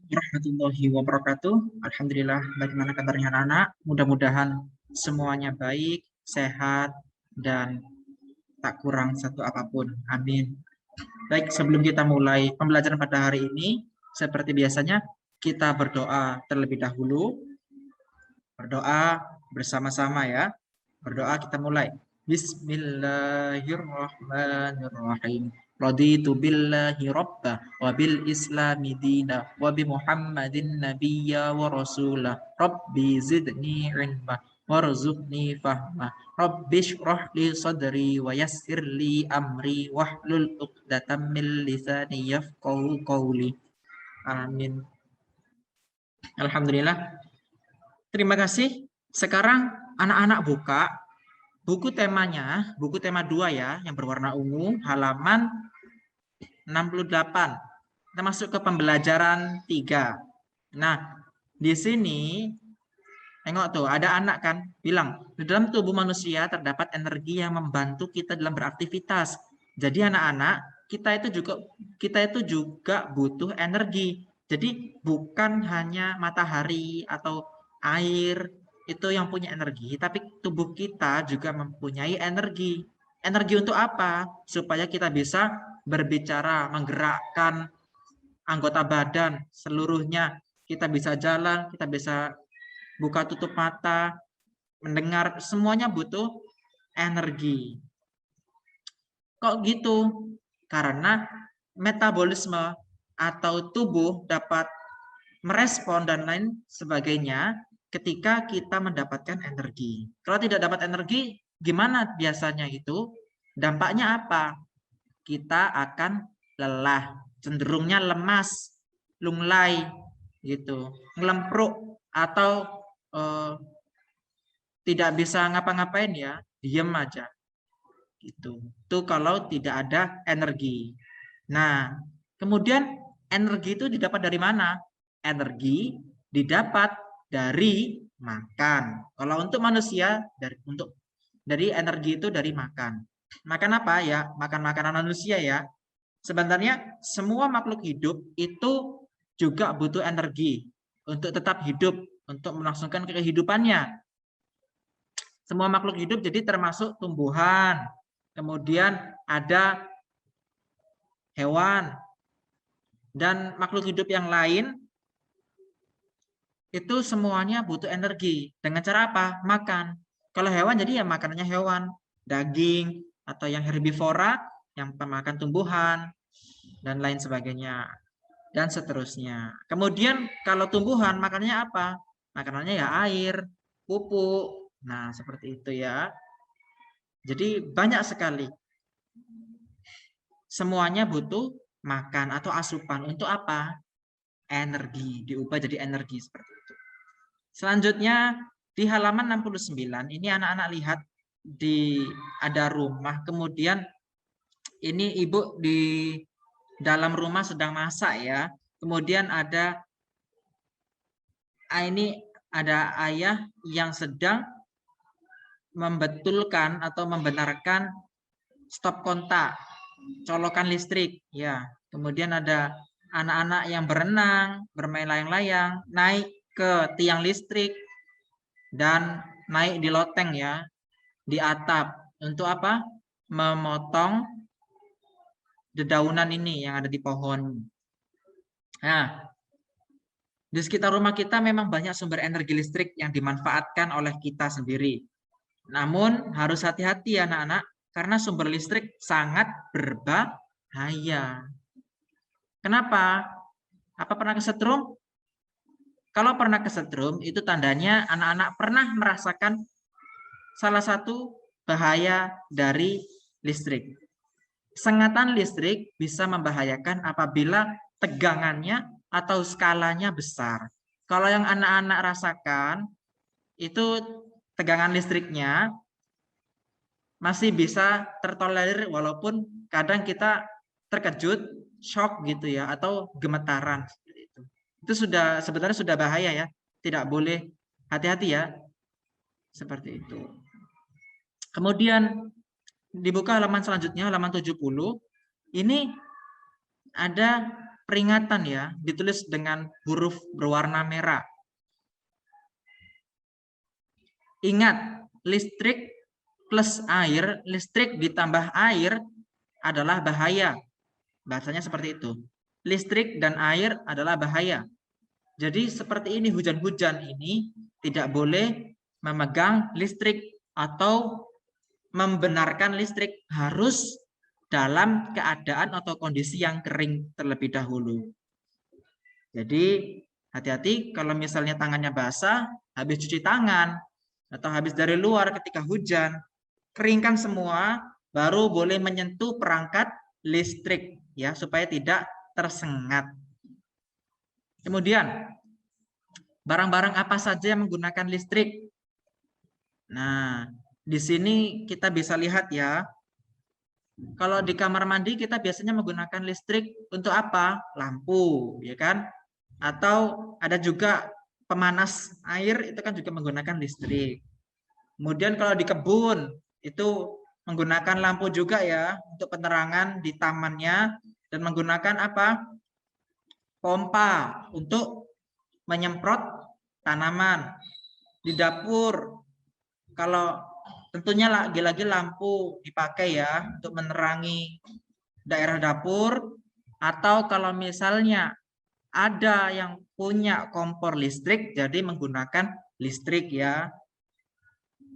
warahmatullahi wabarakatuh. Alhamdulillah, bagaimana kabarnya anak-anak? Mudah-mudahan semuanya baik, sehat, dan tak kurang satu apapun. Amin. Baik, sebelum kita mulai pembelajaran pada hari ini, seperti biasanya, kita berdoa terlebih dahulu. Berdoa bersama-sama ya. Berdoa kita mulai. Bismillahirrahmanirrahim. Raditu billahi rabba wa bil islami dina wa bi Muhammadin nabiyya wa rasulah. Rabbi zidni ilma warzuqni fahma. Rabbi shrah li sadri wa yassir li amri wahlul 'uqdatam min lisani yafqahu qawli. Amin. Alhamdulillah. Terima kasih. Sekarang anak-anak buka buku temanya, buku tema 2 ya, yang berwarna ungu, halaman 68. Kita masuk ke pembelajaran 3. Nah, di sini tengok tuh, ada anak kan bilang, di dalam tubuh manusia terdapat energi yang membantu kita dalam beraktivitas. Jadi anak-anak, kita itu juga butuh energi. Jadi bukan hanya matahari atau air itu yang punya energi, tapi tubuh kita juga mempunyai energi. Energi untuk apa? Supaya kita bisa berbicara, menggerakkan anggota badan seluruhnya. Kita bisa jalan, kita bisa buka tutup mata, mendengar, semuanya butuh energi. Kok gitu? Karena metabolisme atau tubuh dapat merespon dan lain sebagainya ketika kita mendapatkan energi. Kalau tidak dapat energi, gimana biasanya itu? Dampaknya apa? Kita akan lelah, cenderungnya lemas, lunglai, gitu, ngelempruk atau tidak bisa ngapa-ngapain ya, diem aja, gitu. Itu kalau tidak ada energi. Nah, kemudian energi itu didapat dari mana? Energi didapat dari makan. Kalau untuk manusia dari energi itu dari makan. Makan apa ya? Makan makanan manusia ya. Sebenarnya semua makhluk hidup itu juga butuh energi untuk tetap hidup, untuk melangsungkan kehidupannya. Semua makhluk hidup jadi termasuk tumbuhan. Kemudian ada hewan dan makhluk hidup yang lain itu semuanya butuh energi. Dengan cara apa? Makan. Kalau hewan jadi ya makanannya hewan, daging atau yang herbivora yang pemakan tumbuhan dan lain sebagainya dan seterusnya. Kemudian kalau tumbuhan makanannya apa? Makanannya ya air, pupuk. Nah, seperti itu ya. Jadi banyak sekali. Semuanya butuh makan atau asupan untuk apa? Energi, diubah jadi energi seperti itu. Selanjutnya di halaman 69 ini anak-anak lihat ada rumah, kemudian ini ibu di dalam rumah sedang masak ya. Kemudian ini ada ayah yang sedang membetulkan atau membenarkan stop kontak, colokan listrik ya. Kemudian ada anak-anak yang berenang, bermain layang-layang, naik ke tiang listrik dan naik di loteng ya, di atap. Untuk apa? Memotong dedaunan ini yang ada di pohon. Nah, di sekitar rumah kita memang banyak sumber energi listrik yang dimanfaatkan oleh kita sendiri. Namun harus hati-hati ya anak-anak, karena sumber listrik sangat berbahaya. Kenapa? Apa pernah kesetrum? Kalau pernah kesetrum, itu tandanya anak-anak pernah merasakan salah satu bahaya dari listrik. Sengatan listrik bisa membahayakan apabila tegangannya atau skalanya besar. Kalau yang anak-anak rasakan, itu tegangan listriknya masih bisa tertolerir walaupun kadang kita terkejut, shock gitu ya, atau gemetaran. Itu sebenarnya sudah bahaya ya. Tidak boleh, hati-hati ya. Seperti itu. Kemudian dibuka halaman selanjutnya, halaman 70. Ini ada peringatan ya, ditulis dengan huruf berwarna merah. Ingat, listrik plus air, listrik ditambah air adalah bahaya. Bahasanya seperti itu. Listrik dan air adalah bahaya. Jadi seperti ini, hujan-hujan ini tidak boleh memegang listrik atau membenarkan listrik, harus dalam keadaan atau kondisi yang kering terlebih dahulu. Jadi hati-hati kalau misalnya tangannya basah, habis cuci tangan, atau habis dari luar ketika hujan, keringkan semua, baru boleh menyentuh perangkat listrik ya, supaya tidak tersengat. Kemudian barang-barang apa saja yang menggunakan listrik? Nah, di sini kita bisa lihat ya. Kalau di kamar mandi kita biasanya menggunakan listrik untuk apa? Lampu, ya kan? Atau ada juga pemanas air, itu kan juga menggunakan listrik. Kemudian kalau di kebun itu menggunakan lampu juga ya untuk penerangan di tamannya, dan menggunakan apa? Pompa untuk menyemprot tanaman. Di dapur kalau tentunya lagi-lagi lampu dipakai ya untuk menerangi daerah dapur, atau kalau misalnya ada yang punya kompor listrik jadi menggunakan listrik ya.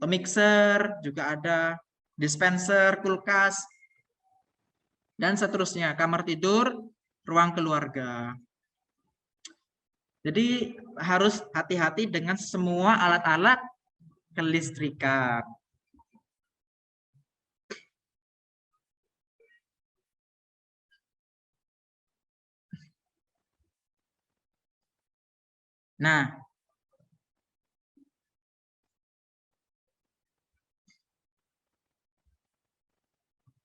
Mixer juga ada, dispenser, kulkas, dan seterusnya. Kamar tidur, ruang keluarga. Jadi harus hati-hati dengan semua alat-alat kelistrikan. Nah,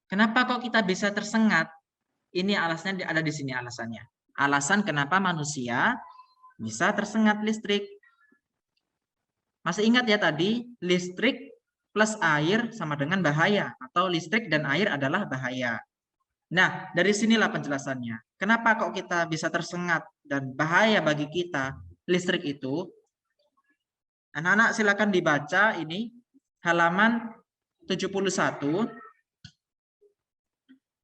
kenapa kok kita bisa tersengat? Ini alasannya ada di sini alasannya. Alasan kenapa manusia bisa tersengat listrik. Masih ingat ya tadi, listrik plus air sama dengan bahaya, atau listrik dan air adalah bahaya. Nah, dari sinilah penjelasannya. Kenapa kok kita bisa tersengat dan bahaya bagi kita listrik itu? Anak-anak silakan dibaca ini halaman 71.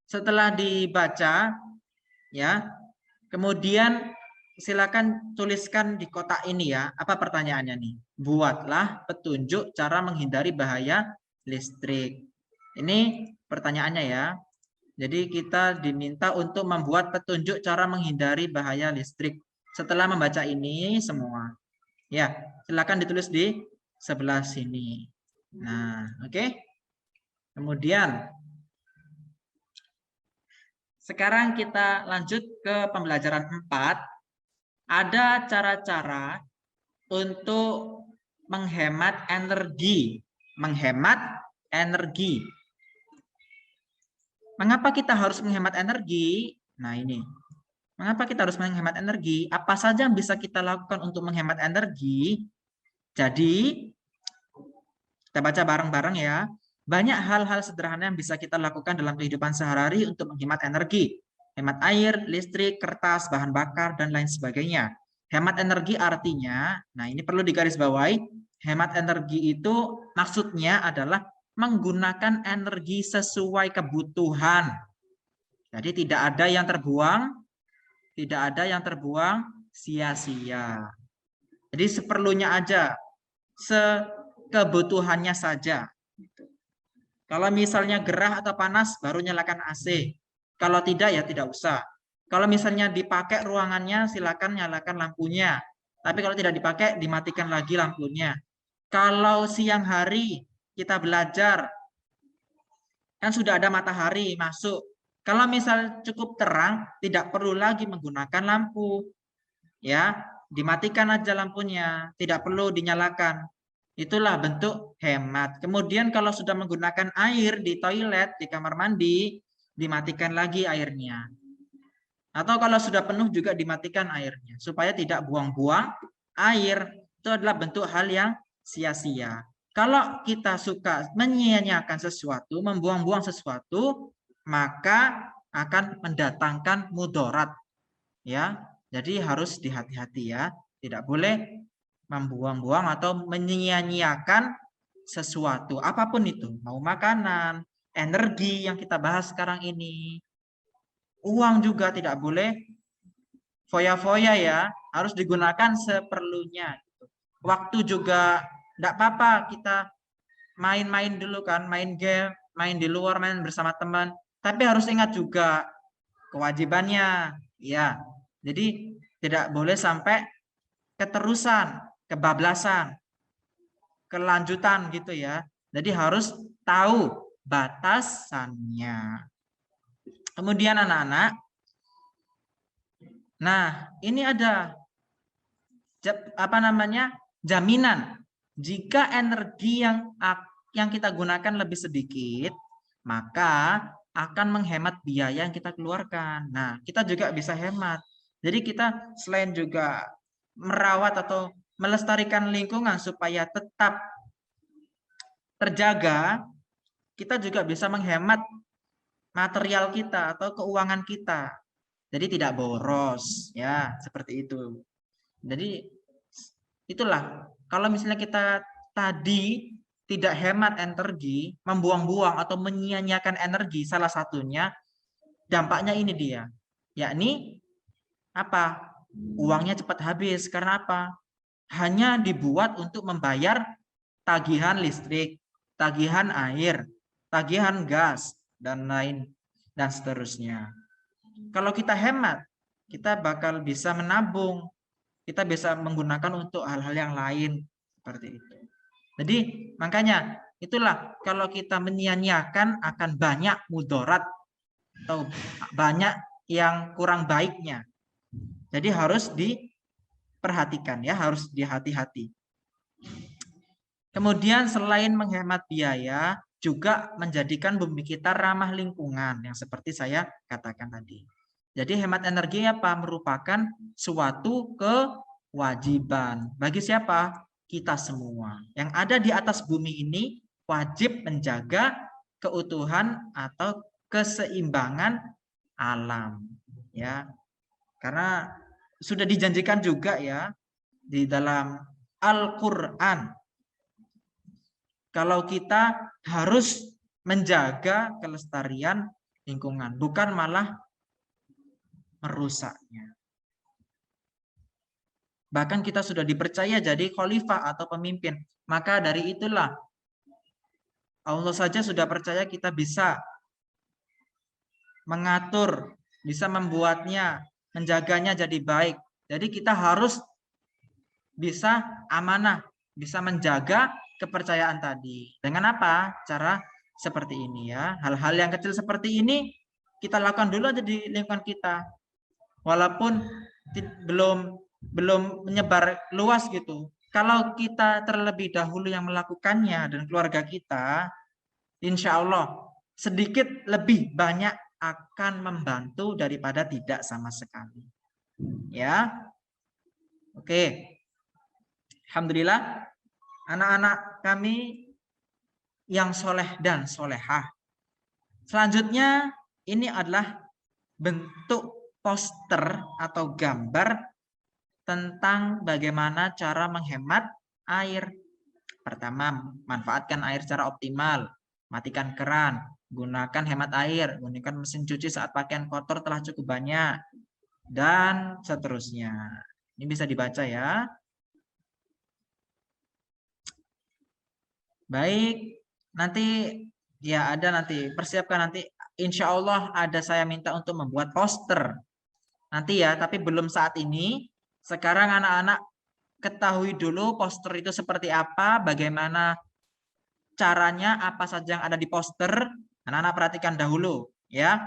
Setelah dibaca ya, kemudian silakan tuliskan di kotak ini ya. Apa pertanyaannya nih? Buatlah petunjuk cara menghindari bahaya listrik. Ini pertanyaannya ya. Jadi kita diminta untuk membuat petunjuk cara menghindari bahaya listrik. Setelah membaca ini semua. Ya, silakan ditulis di sebelah sini. Nah, oke. Kemudian sekarang kita lanjut ke pembelajaran 4. Ada cara-cara untuk menghemat energi. Menghemat energi. Mengapa kita harus menghemat energi? Nah ini. Mengapa kita harus menghemat energi? Apa saja yang bisa kita lakukan untuk menghemat energi? Jadi, kita baca bareng-bareng ya. Banyak hal-hal sederhana yang bisa kita lakukan dalam kehidupan sehari-hari untuk menghemat energi. Hemat air, listrik, kertas, bahan bakar, dan lain sebagainya. Hemat energi artinya, nah ini perlu digarisbawahi, hemat energi itu maksudnya adalah menggunakan energi sesuai kebutuhan. Jadi tidak ada yang terbuang, tidak ada yang terbuang sia-sia. Jadi seperlunya aja, sekebutuhannya saja. Kalau misalnya gerah atau panas, baru nyalakan AC. Kalau tidak, ya tidak usah. Kalau misalnya dipakai ruangannya, silakan nyalakan lampunya. Tapi kalau tidak dipakai, dimatikan lagi lampunya. Kalau siang hari kita belajar, kan sudah ada matahari masuk. Kalau misal cukup terang, tidak perlu lagi menggunakan lampu. Ya, dimatikan aja lampunya, tidak perlu dinyalakan. Itulah bentuk hemat. Kemudian kalau sudah menggunakan air di toilet, di kamar mandi, dimatikan lagi airnya. Atau kalau sudah penuh juga dimatikan airnya, supaya tidak buang-buang air. Itu adalah bentuk hal yang sia-sia. Kalau kita suka menyia-nyiakan sesuatu, membuang-buang sesuatu, maka akan mendatangkan mudarat. ya. Jadi harus dihati-hati ya. Tidak boleh membuang-buang atau menyia-nyiakan sesuatu apapun itu, mau makanan, energi yang kita bahas sekarang ini. Uang juga tidak boleh foya-foya ya, harus digunakan seperlunya. Waktu juga tidak apa-apa kita main-main dulu kan, main game, main di luar, main bersama teman. Tapi harus ingat juga kewajibannya, ya. Jadi tidak boleh sampai keterusan, kebablasan, kelanjutan gitu ya. Jadi harus tahu batasannya. Kemudian anak-anak, nah ini ada apa namanya jaminan jika energi yang kita gunakan lebih sedikit, maka akan menghemat biaya yang kita keluarkan. Nah, kita juga bisa hemat. Jadi kita selain juga merawat atau melestarikan lingkungan supaya tetap terjaga, kita juga bisa menghemat material kita atau keuangan kita. Jadi tidak boros, ya, seperti itu. Jadi itulah, kalau misalnya kita tadi tidak hemat energi, membuang-buang atau menyia-nyiakan energi, salah satunya dampaknya ini dia, yakni apa? Uangnya cepat habis. Karena apa? Hanya dibuat untuk membayar tagihan listrik, tagihan air, tagihan gas, dan lain dan seterusnya. Kalau kita hemat, kita bakal bisa menabung, kita bisa menggunakan untuk hal-hal yang lain seperti itu. Jadi makanya itulah kalau kita menyia-nyiakan akan banyak mudarat atau banyak yang kurang baiknya. Jadi harus diperhatikan ya, harus dihati-hati. Kemudian selain menghemat biaya, juga menjadikan bumi kita ramah lingkungan yang seperti saya katakan tadi. Jadi hemat energi apa? Merupakan suatu kewajiban. Bagi siapa? Kita semua. Yang ada di atas bumi ini wajib menjaga keutuhan atau keseimbangan alam. Ya, karena sudah dijanjikan juga ya di dalam Al-Quran. Kalau kita harus menjaga kelestarian lingkungan, bukan malah merusaknya. Bahkan kita sudah dipercaya jadi khalifah atau pemimpin. Maka dari itulah Allah saja sudah percaya kita bisa mengatur, bisa membuatnya, menjaganya jadi baik. Jadi kita harus bisa amanah, bisa menjaga kepercayaan tadi. Dengan apa? Cara seperti ini ya. Hal-hal yang kecil seperti ini kita lakukan dulu aja di lingkungan kita. Walaupun belum menyebar luas gitu. Kalau kita terlebih dahulu yang melakukannya dan keluarga kita, insya Allah sedikit lebih banyak akan membantu daripada tidak sama sekali. Ya, oke. Alhamdulillah, anak-anak kami yang soleh dan solehah. Selanjutnya, ini adalah bentuk poster atau gambar tentang bagaimana cara menghemat air. Pertama, manfaatkan air secara optimal. Matikan keran, gunakan hemat air, gunakan mesin cuci saat pakaian kotor telah cukup banyak, dan seterusnya. Ini bisa dibaca ya. Baik, nanti ya ada nanti, persiapkan nanti. Insya Allah ada saya minta untuk membuat poster. Nanti ya, tapi belum saat ini. Sekarang anak-anak ketahui dulu poster itu seperti apa, bagaimana caranya, apa saja yang ada di poster. Anak-anak perhatikan dahulu ya.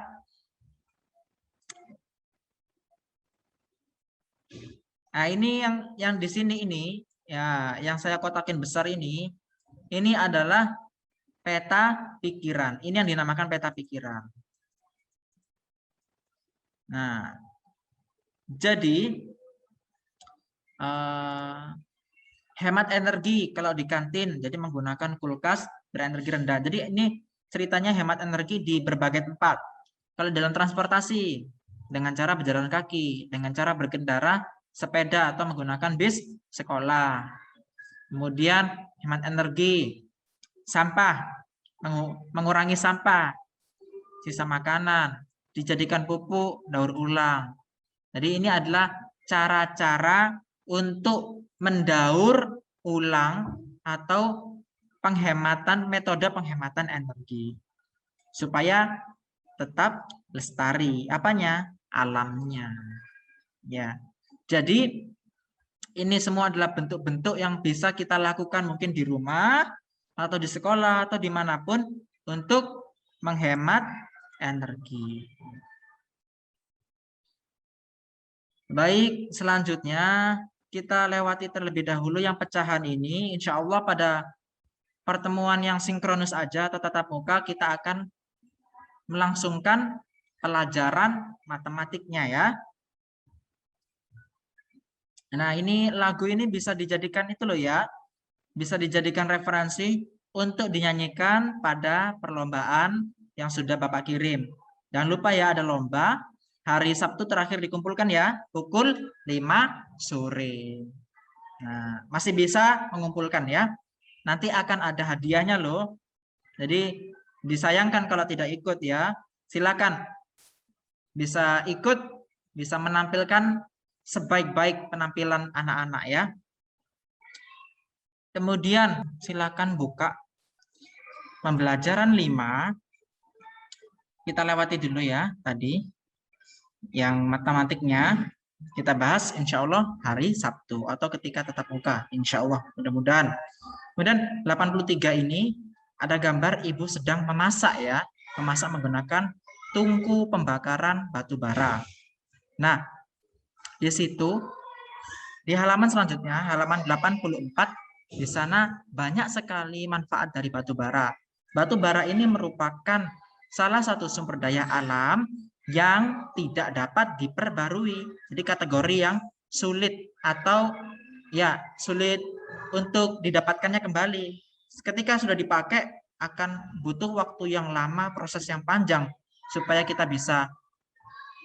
Nah, ini yang di sini ini ya, yang saya kotakin besar ini adalah peta pikiran. Ini yang dinamakan peta pikiran. Nah, jadi hemat energi kalau di kantin, jadi menggunakan kulkas berenergi rendah. Jadi ini ceritanya hemat energi di berbagai tempat. Kalau dalam transportasi, dengan cara berjalan kaki, dengan cara berkendara sepeda atau menggunakan bis sekolah. Kemudian hemat energi, sampah, mengurangi sampah, sisa makanan, dijadikan pupuk, daur ulang. Jadi ini adalah cara-cara untuk mendaur ulang atau metode penghematan energi supaya tetap lestari apanya, alamnya. Ya. Jadi ini semua adalah bentuk-bentuk yang bisa kita lakukan mungkin di rumah atau di sekolah atau dimanapun untuk menghemat energi. Baik, selanjutnya kita lewati terlebih dahulu yang pecahan ini. Insya Allah pada pertemuan yang sinkronus aja atau tatap muka kita akan melangsungkan pelajaran matematiknya ya. Nah, ini lagu ini bisa dijadikan itu loh ya. Bisa dijadikan referensi untuk dinyanyikan pada perlombaan yang sudah Bapak kirim. Jangan lupa ya ada lomba hari Sabtu terakhir dikumpulkan ya, pukul 5 sore. Nah, masih bisa mengumpulkan ya. Nanti akan ada hadiahnya loh. Jadi disayangkan kalau tidak ikut ya. Silakan bisa ikut, bisa menampilkan sebaik-baik penampilan anak-anak ya. Kemudian silakan buka pembelajaran 5. Kita lewati dulu ya tadi. Yang matematiknya kita bahas insya Allah hari Sabtu atau ketika tatap muka. Insya Allah mudah-mudahan. Kemudian 83 ini ada gambar ibu sedang memasak ya. Memasak menggunakan tungku pembakaran batu bara. Nah, di situ di halaman selanjutnya, halaman 84, di sana banyak sekali manfaat dari batu bara. Batu bara ini merupakan salah satu sumber daya alam yang tidak dapat diperbarui. Jadi kategori yang sulit atau ya sulit untuk didapatkannya kembali. Ketika sudah dipakai akan butuh waktu yang lama, proses yang panjang supaya kita bisa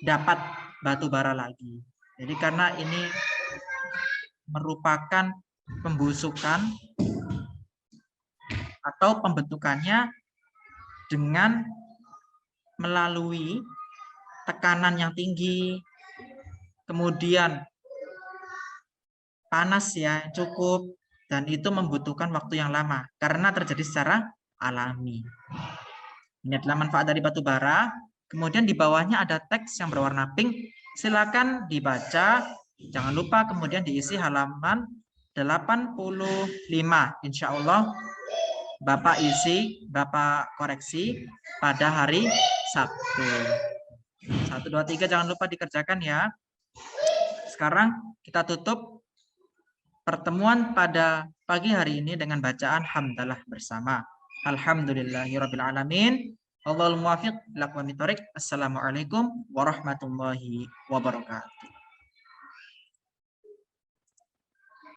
dapat batu bara lagi. Jadi karena ini merupakan pembusukan atau pembentukannya dengan melalui tekanan yang tinggi, kemudian panas ya cukup, dan itu membutuhkan waktu yang lama karena terjadi secara alami. Ini adalah manfaat dari batu bara. Kemudian di bawahnya ada teks yang berwarna pink. Silakan dibaca. Jangan lupa kemudian diisi halaman 85. Insya Allah Bapak isi, Bapak koreksi pada hari Sabtu. 1, 2, 3 jangan lupa dikerjakan ya. Sekarang kita tutup pertemuan pada pagi hari ini dengan bacaan hamdalah bersama. Alhamdulillahirabbil alamin. Wallahul muwaffiq ila aqwamit thoriq. Assalamualaikum warahmatullahi wabarakatuh.